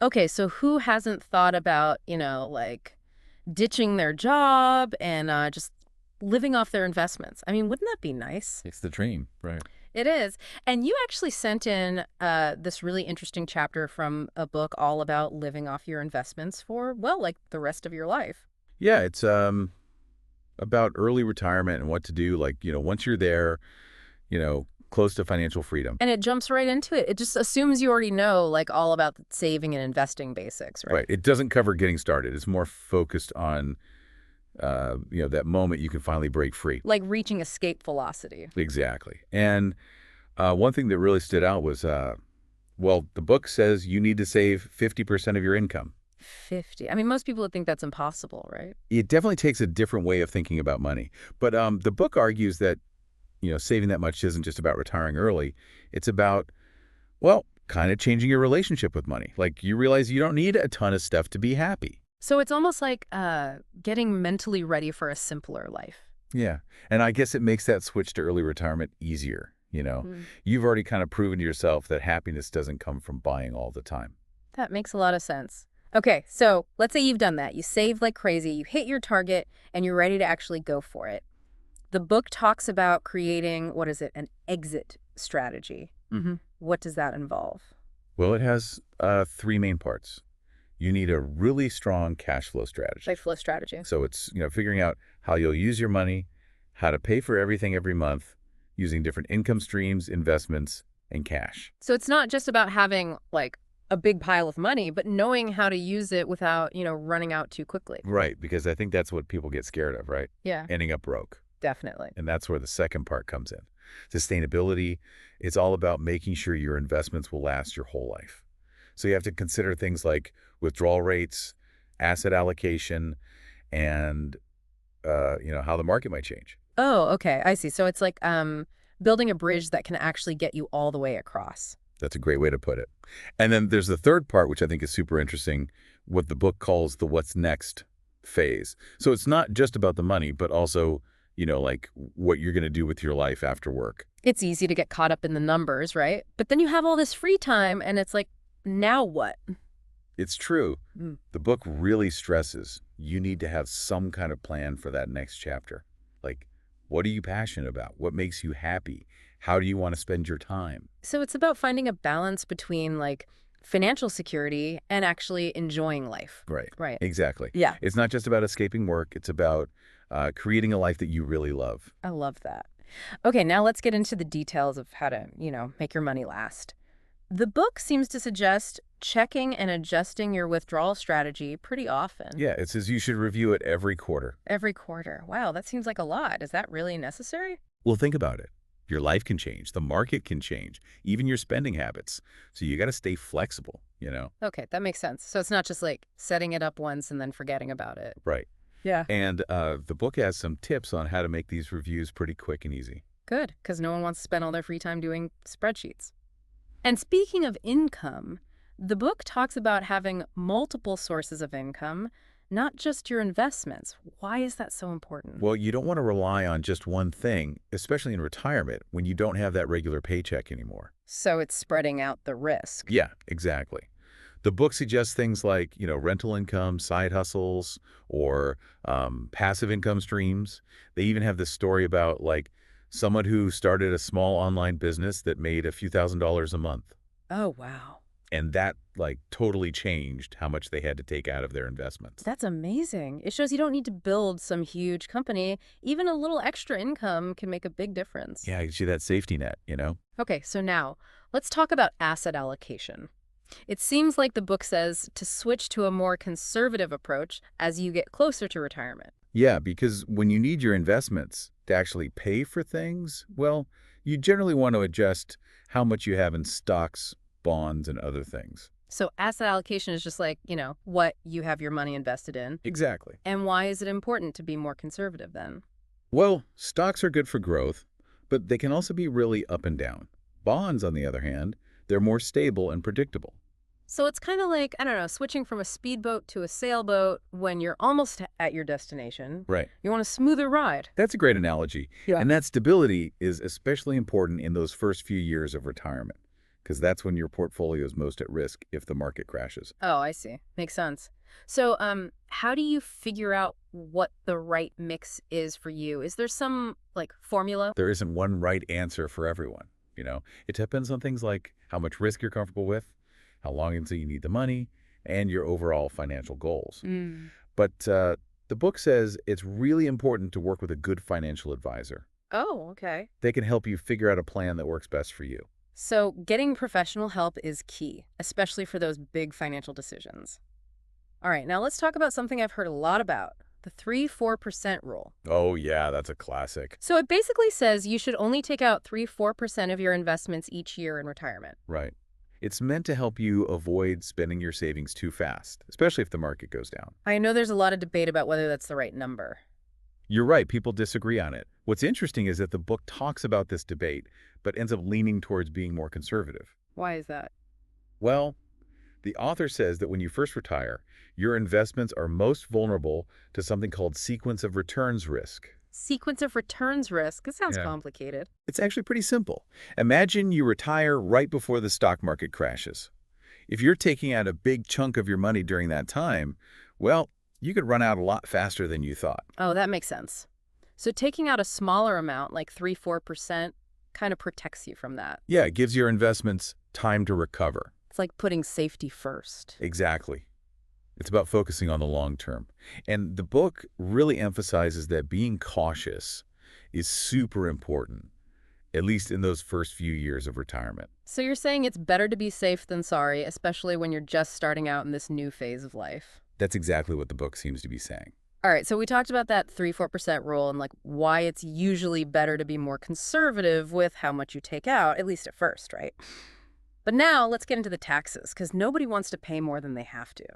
Okay, so who hasn't thought about, like ditching their job and just living off their investments? I mean, wouldn't that be nice? It's the dream, right? It is. And you actually sent in this really interesting chapter from a book all about living off your investments for, well, like the rest of your life. Yeah, it's about early retirement and what to do. Like, once you're there, close to financial freedom. And it jumps right into it. It just assumes you already know, like, all about the saving and investing basics, right? Right. It doesn't cover getting started. It's more focused on, that moment you can finally break free. Like reaching escape velocity. Exactly. And one thing that really stood out was, well, the book says you need to save 50% of your income. 50. I mean, most people would think that's impossible, right? It definitely takes a different way of thinking about money. But the book argues that, saving that much isn't just about retiring early. It's about, well, kind of changing your relationship with money. Like you realize you don't need a ton of stuff to be happy. So it's almost like getting mentally ready for a simpler life. Yeah. And I guess it makes that switch to early retirement easier. Mm. You've already kind of proven to yourself that happiness doesn't come from buying all the time. That makes a lot of sense. Okay, so let's say you've done that. You saved like crazy, you hit your target, and you're ready to actually go for it. The book talks about creating, what is it, an exit strategy. hmm What does that involve? Well, it has three main parts. You need a really strong cash flow strategy. Like flow strategy. So it's, figuring out how you'll use your money, how to pay for everything every month, using different income streams, investments, and cash. So it's not just about having like a big pile of money, but knowing how to use it without, running out too quickly. Right, because I think that's what people get scared of, right? Yeah, Ending up broke. definitely. And that's where the second part comes in. Sustainability, it's all about making sure your investments will last your whole life. So you have to consider things like withdrawal rates, asset allocation, and how the market might change. Oh, okay. I see. So it's like building a bridge that can actually get you all the way across. That's a great way to put it. And then there's the third part, which I think is super interesting, what the book calls the what's next phase. So it's not just about the money, but also, like what you're going to do with your life after work. It's easy to get caught up in the numbers, right? But then you have all this free time and it's like, now what? It's true. Mm. The book really stresses you need to have some kind of plan for that next chapter. Like, what are you passionate about? What makes you happy? How do you want to spend your time? So it's about finding a balance between like financial security and actually enjoying life. Right. Right. Exactly. Yeah, It's not just about escaping work. It's about creating a life that you really love. I love that. Okay, now let's get into the details of how to, make your money last. The book seems to suggest checking and adjusting your withdrawal strategy pretty often. Yeah, it says you should review it every quarter. Every quarter. Wow, that seems like a lot. Is that really necessary? Well, think about it. Your life can change. The market can change. Even your spending habits. So you got to stay flexible. Okay, that makes sense. So it's not just like setting it up once and then forgetting about it. Right. Yeah. And the book has some tips on how to make these reviews pretty quick and easy. Good, because no one wants to spend all their free time doing spreadsheets. And speaking of income, the book talks about having multiple sources of income, not just your investments. Why is that so important? Well, you don't want to rely on just one thing, especially in retirement when you don't have that regular paycheck anymore. So it's spreading out the risk. Yeah, exactly. The book suggests things like, rental income, side hustles, or passive income streams. They even have this story about like someone who started a small online business that made a few $1,000s a month. Oh, wow. And that like totally changed how much they had to take out of their investments. That's amazing. It shows you don't need to build some huge company. Even a little extra income can make a big difference. Yeah, you see that safety net. Okay, so now let's talk about asset allocation. It seems like the book says to switch to a more conservative approach as you get closer to retirement. Yeah, because when you need your investments to actually pay for things, well, you generally want to adjust how much you have in stocks, bonds, and other things. So asset allocation is just like, what you have your money invested in. Exactly. And why is it important to be more conservative then? Well, stocks are good for growth, but they can also be really up and down. Bonds, on the other hand, they're more stable and predictable. So it's kind of like, I don't know, switching from a speedboat to a sailboat when you're almost at your destination. Right. You want a smoother ride. That's a great analogy. Yeah. And that stability is especially important in those first few years of retirement. because that's when your portfolio is most at risk if the market crashes. Oh, I see. Makes sense. So, how do you figure out what the right mix is for you? Is there some, like, formula? There isn't one right answer for everyone. It depends on things like how much risk you're comfortable with, how long until you need the money, and your overall financial goals. Mm. But the book says it's really important to work with a good financial advisor. Oh, okay. They can help you figure out a plan that works best for you. So, getting professional help is key, especially for those big financial decisions. All right, now let's talk about something I've heard a lot about, the 3-4% rule. Oh, yeah, that's a classic. So it basically says you should only take out 3-4% of your investments each year in retirement. Right. It's meant to help you avoid spending your savings too fast, especially if the market goes down. I know there's a lot of debate about whether that's the right number. You're right, people disagree on it. What's interesting is that the book talks about this debate, but ends up leaning towards being more conservative. Why is that? Well, the author says that when you first retire, your investments are most vulnerable to something called sequence of returns risk. Sequence of returns risk. It sounds Yeah. complicated. It's actually pretty simple. Imagine you retire right before the stock market crashes. If you're taking out a big chunk of your money during that time, well, you could run out a lot faster than you thought. Oh, that makes sense. So taking out a smaller amount, like 3-4%, kind of protects you from that. Yeah, it gives your investments time to recover. It's like putting safety first. Exactly. It's about focusing on the long term. And the book really emphasizes that being cautious is super important, at least in those first few years of retirement. So you're saying it's better to be safe than sorry, especially when you're just starting out in this new phase of life. That's exactly what the book seems to be saying. All right, so we talked about that 3-4% rule and like why it's usually better to be more conservative with how much you take out, at least at first, right? But now let's get into the taxes, because nobody wants to pay more than they have to.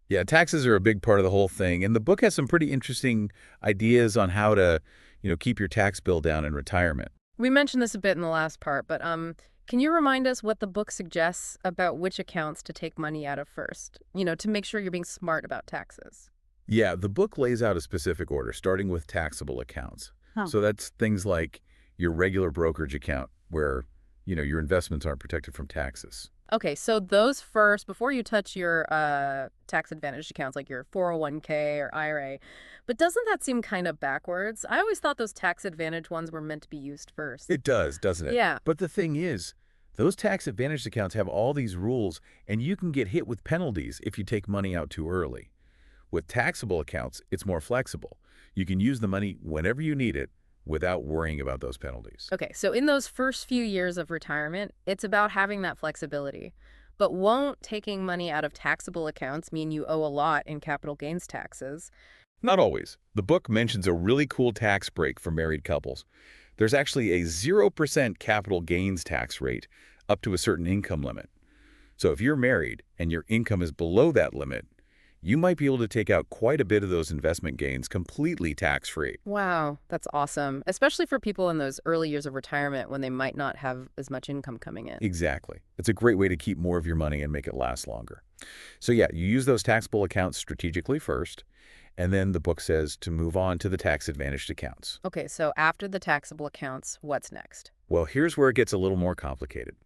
Yeah, taxes are a big part of the whole thing. And the book has some pretty interesting ideas on how to, keep your tax bill down in retirement. We mentioned this a bit in the last part, but can you remind us what the book suggests about which accounts to take money out of first, to make sure you're being smart about taxes? Yeah, the book lays out a specific order, starting with taxable accounts. Huh. So that's things like your regular brokerage account, where, your investments aren't protected from taxes. Okay, so those first, before you touch your tax-advantaged accounts like your 401k or IRA, but doesn't that seem kind of backwards? I always thought those tax-advantaged ones were meant to be used first. It does, doesn't it? Yeah. But the thing is, those tax-advantaged accounts have all these rules, and you can get hit with penalties if you take money out too early. With taxable accounts, it's more flexible. You can use the money whenever you need it without worrying about those penalties. Okay, so in those first few years of retirement, it's about having that flexibility. But won't taking money out of taxable accounts mean you owe a lot in capital gains taxes? Not always. The book mentions a really cool tax break for married couples. There's actually a 0% capital gains tax rate up to a certain income limit. So if you're married and your income is below that limit, you might be able to take out quite a bit of those investment gains completely tax-free. Wow, that's awesome, especially for people in those early years of retirement when they might not have as much income coming in. Exactly. It's a great way to keep more of your money and make it last longer. So yeah, you use those taxable accounts strategically first, and then the book says to move on to the tax-advantaged accounts. Okay, so after the taxable accounts, what's next? Well, here's where it gets a little more complicated.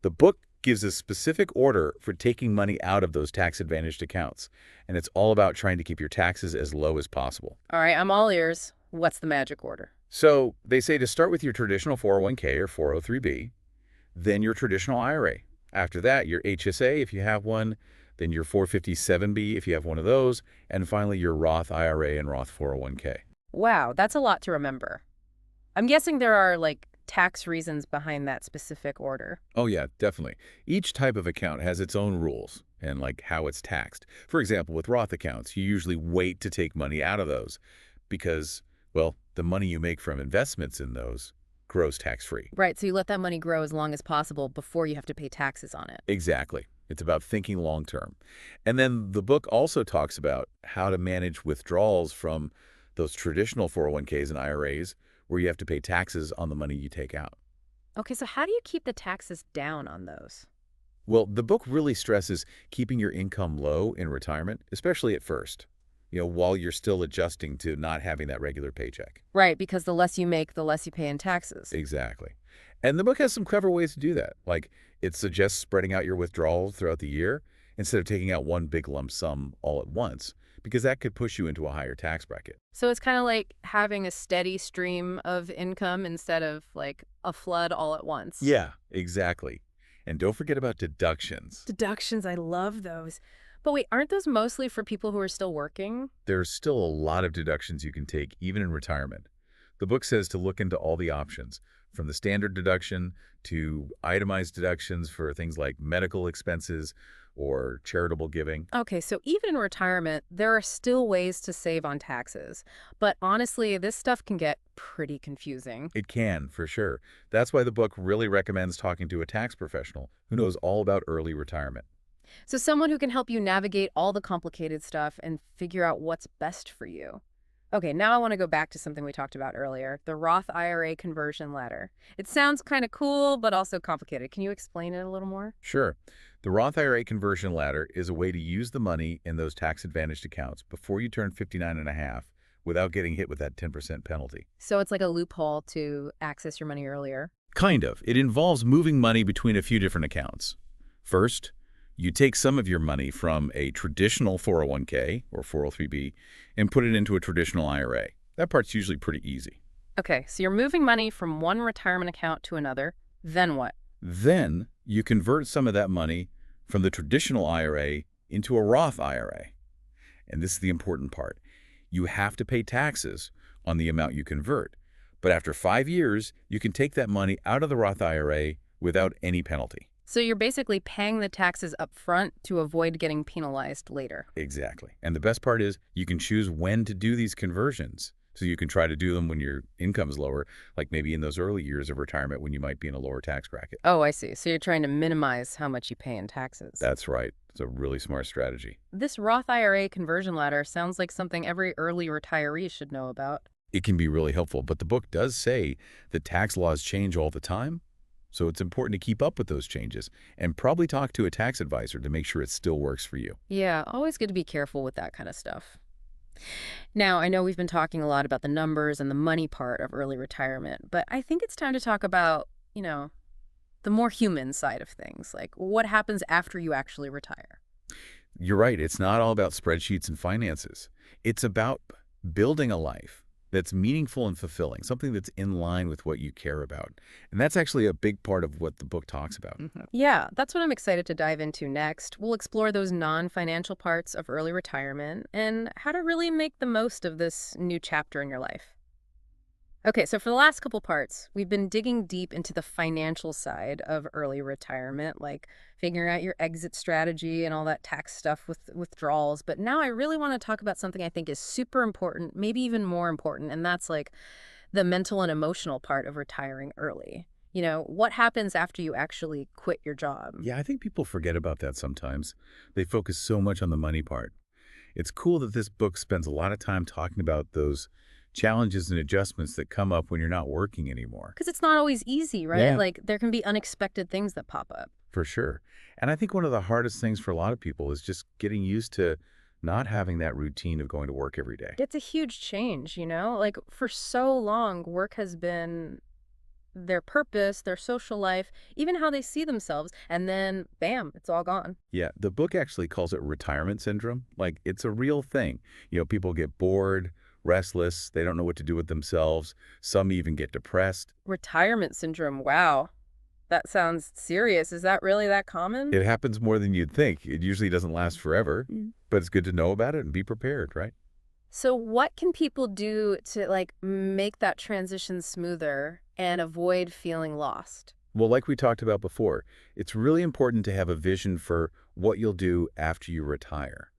The book gives a specific order for taking money out of those tax-advantaged accounts, and it's all about trying to keep your taxes as low as possible. All right, I'm all ears. What's the magic order? So they say to start with your traditional 401k or 403b, then your traditional IRA. After that, your HSA if you have one, then your 457b if you have one of those, and finally your Roth IRA and Roth 401k. Wow, that's a lot to remember. I'm guessing there are, like, tax reasons behind that specific order. Oh yeah, definitely. Each type of account has its own rules and like how it's taxed. For example, with Roth accounts, you usually wait to take money out of those because, well, the money you make from investments in those grows tax-free. Right, so you let that money grow as long as possible before you have to pay taxes on it. Exactly. It's about thinking long-term. And then the book also talks about how to manage withdrawals from those traditional 401ks and IRAs where you have to pay taxes on the money you take out. Okay, so how do you keep the taxes down on those? Well, the book really stresses keeping your income low in retirement, especially at first, while you're still adjusting to not having that regular paycheck. Right, because the less you make, the less you pay in taxes. Exactly. And the book has some clever ways to do that. Like, it suggests spreading out your withdrawals throughout the year instead of taking out one big lump sum all at once, because that could push you into a higher tax bracket. So it's kind of like having a steady stream of income instead of like a flood all at once. Yeah, exactly. And don't forget about deductions. Deductions, I love those. But wait, aren't those mostly for people who are still working? There's still a lot of deductions you can take, even in retirement. The book says to look into all the options, from the standard deduction to itemized deductions for things like medical expenses or charitable giving. Okay, so even in retirement, there are still ways to save on taxes. But honestly, this stuff can get pretty confusing. It can, for sure. That's why the book really recommends talking to a tax professional who knows all about early retirement. So someone who can help you navigate all the complicated stuff and figure out what's best for you. Okay, now I want to go back to something we talked about earlier, the Roth IRA conversion ladder. It sounds kind of cool, but also complicated. Can you explain it a little more? Sure. The Roth IRA conversion ladder is a way to use the money in those tax-advantaged accounts before you turn 59 and a half without getting hit with that 10% penalty. So it's like a loophole to access your money earlier. Kind of. It involves moving money between a few different accounts. First, you take some of your money from a traditional 401k or 403b and put it into a traditional IRA. That part's usually pretty easy. Okay, so you're moving money from one retirement account to another. Then what? Then you convert some of that money from the traditional IRA into a Roth IRA. And this is the important part. You have to pay taxes on the amount you convert. But after 5 years, you can take that money out of the Roth IRA without any penalty. So you're basically paying the taxes up front to avoid getting penalized later. Exactly. And the best part is you can choose when to do these conversions. So you can try to do them when your income's lower, like maybe in those early years of retirement when you might be in a lower tax bracket. Oh, I see. So you're trying to minimize how much you pay in taxes. That's right. It's a really smart strategy. This Roth IRA conversion ladder sounds like something every early retiree should know about. It can be really helpful, but the book does say that tax laws change all the time. So it's important to keep up with those changes and probably talk to a tax advisor to make sure it still works for you. Yeah, always good to be careful with that kind of stuff. Now, I know we've been talking a lot about the numbers and the money part of early retirement, but I think it's time to talk about, the more human side of things, like what happens after you actually retire. You're right. It's not all about spreadsheets and finances. It's about building a life that's meaningful and fulfilling, something that's in line with what you care about. And that's actually a big part of what the book talks about. Yeah, that's what I'm excited to dive into next. We'll explore those non-financial parts of early retirement and how to really make the most of this new chapter in your life. Okay, so for the last couple parts, we've been digging deep into the financial side of early retirement, like figuring out your exit strategy and all that tax stuff with withdrawals. But now I really want to talk about something I think is super important, maybe even more important, and that's like the mental and emotional part of retiring early. What happens after you actually quit your job? Yeah, I think people forget about that sometimes. They focus so much on the money part. It's cool that this book spends a lot of time talking about those challenges and adjustments that come up when you're not working anymore. Because it's not always easy, right? Yeah. Like there can be unexpected things that pop up. For sure. And I think one of the hardest things for a lot of people is just getting used to not having that routine of going to work every day. It's a huge change, Like for so long, work has been their purpose, their social life, even how they see themselves. And then, bam, it's all gone. Yeah, the book actually calls it retirement syndrome. Like, it's a real thing. People get bored, restless, they don't know what to do with themselves. Some even get depressed. Retirement syndrome, wow. That sounds serious. Is that really that common? It happens more than you'd think. It usually doesn't last forever, Mm. but it's good to know about it and be prepared, right? So what can people do to make that transition smoother and avoid feeling lost? Well, like we talked about before, it's really important to have a vision for what you'll do after you retire.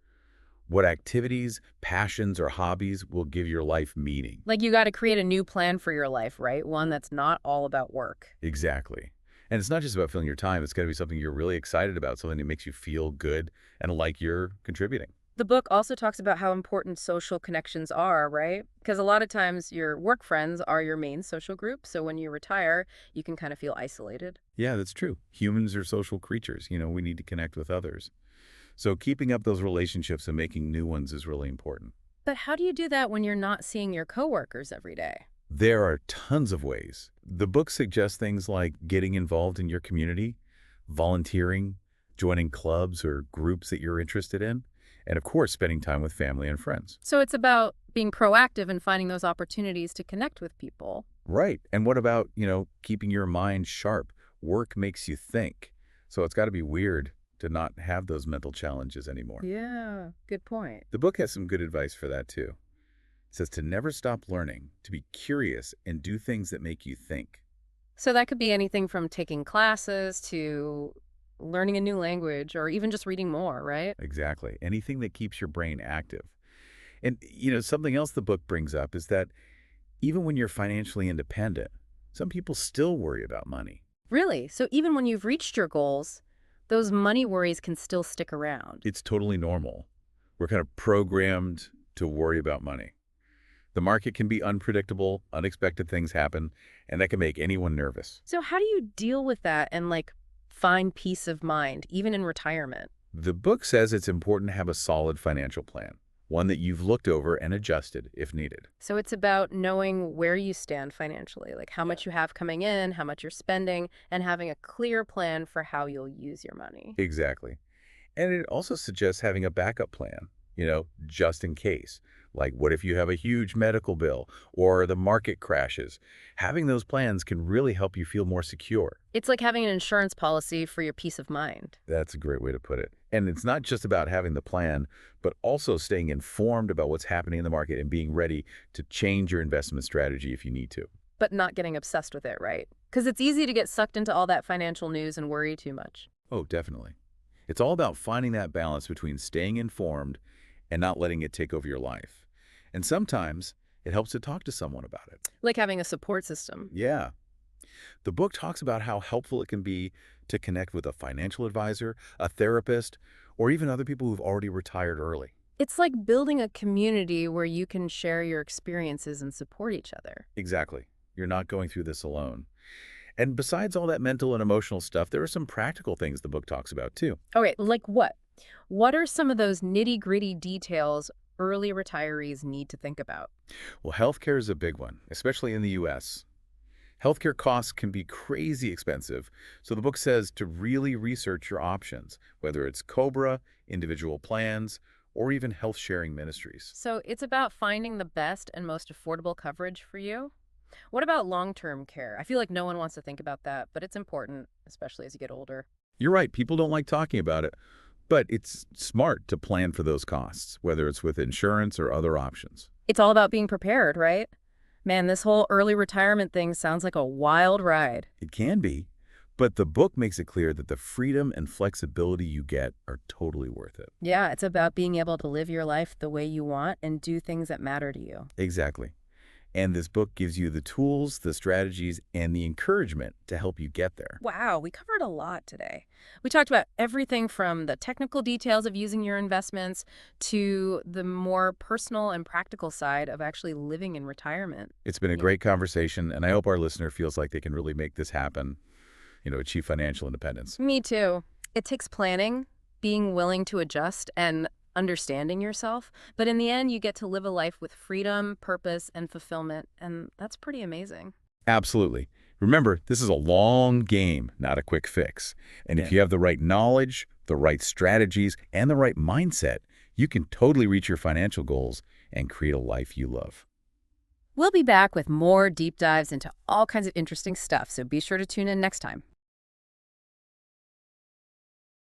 What activities, passions, or hobbies will give your life meaning? Like you got to create a new plan for your life, right? One that's not all about work. Exactly. And it's not just about filling your time. It's got to be something you're really excited about, something that makes you feel good and like you're contributing. The book also talks about how important social connections are, right? Because a lot of times your work friends are your main social group. So when you retire, you can kind of feel isolated. Yeah, that's true. Humans are social creatures. We need to connect with others. So keeping up those relationships and making new ones is really important. But how do you do that when you're not seeing your coworkers every day? There are tons of ways. The book suggests things like getting involved in your community, volunteering, joining clubs or groups that you're interested in, and of course, spending time with family and friends. So it's about being proactive and finding those opportunities to connect with people. Right. And what about, keeping your mind sharp? Work makes you think. So it's got to be weird to not have those mental challenges anymore. Yeah, good point. The book has some good advice for that too. It says to never stop learning, to be curious and do things that make you think. So that could be anything from taking classes to learning a new language or even just reading more, right? Exactly. Anything that keeps your brain active. And, something else the book brings up is that even when you're financially independent, some people still worry about money. Really? So even when you've reached your goals, those money worries can still stick around. It's totally normal. We're kind of programmed to worry about money. The market can be unpredictable, unexpected things happen, and that can make anyone nervous. So how do you deal with that and find peace of mind, even in retirement? The book says it's important to have a solid financial plan, one that you've looked over and adjusted if needed. So it's about knowing where you stand financially, like how much you have coming in, how much you're spending, and having a clear plan for how you'll use your money. Exactly. And it also suggests having a backup plan, just in case. Like what if you have a huge medical bill or the market crashes? Having those plans can really help you feel more secure. It's like having an insurance policy for your peace of mind. That's a great way to put it. And it's not just about having the plan, but also staying informed about what's happening in the market and being ready to change your investment strategy if you need to. But not getting obsessed with it, right? Because it's easy to get sucked into all that financial news and worry too much. Oh, definitely. It's all about finding that balance between staying informed and not letting it take over your life. And sometimes it helps to talk to someone about it. Like having a support system. Yeah. The book talks about how helpful it can be to connect with a financial advisor, a therapist, or even other people who've already retired early. It's like building a community where you can share your experiences and support each other. Exactly. You're not going through this alone. And besides all that mental and emotional stuff, there are some practical things the book talks about too. Okay, like what? What are some of those nitty-gritty details early retirees need to think about? Well, healthcare is a big one, especially in the U.S. Healthcare costs can be crazy expensive, so the book says to really research your options, whether it's COBRA, individual plans, or even health-sharing ministries. So it's about finding the best and most affordable coverage for you. What about long-term care? I feel like no one wants to think about that, but it's important, especially as you get older. You're right, people don't like talking about it, but it's smart to plan for those costs, whether it's with insurance or other options. It's all about being prepared, right? Man, this whole early retirement thing sounds like a wild ride. It can be, but the book makes it clear that the freedom and flexibility you get are totally worth it. Yeah, it's about being able to live your life the way you want and do things that matter to you. Exactly. And this book gives you the tools, the strategies, and the encouragement to help you get there. Wow, we covered a lot today. We talked about everything from the technical details of using your investments to the more personal and practical side of actually living in retirement. It's been a great conversation, and I hope our listener feels like they can really make this happen, achieve financial independence. Me too. It takes planning, being willing to adjust, and understanding yourself. But in the end, you get to live a life with freedom, purpose, and fulfillment. And that's pretty amazing. Absolutely. Remember, this is a long game, not a quick fix. And if you have the right knowledge, the right strategies, and the right mindset, you can totally reach your financial goals and create a life you love. We'll be back with more deep dives into all kinds of interesting stuff, so be sure to tune in next time.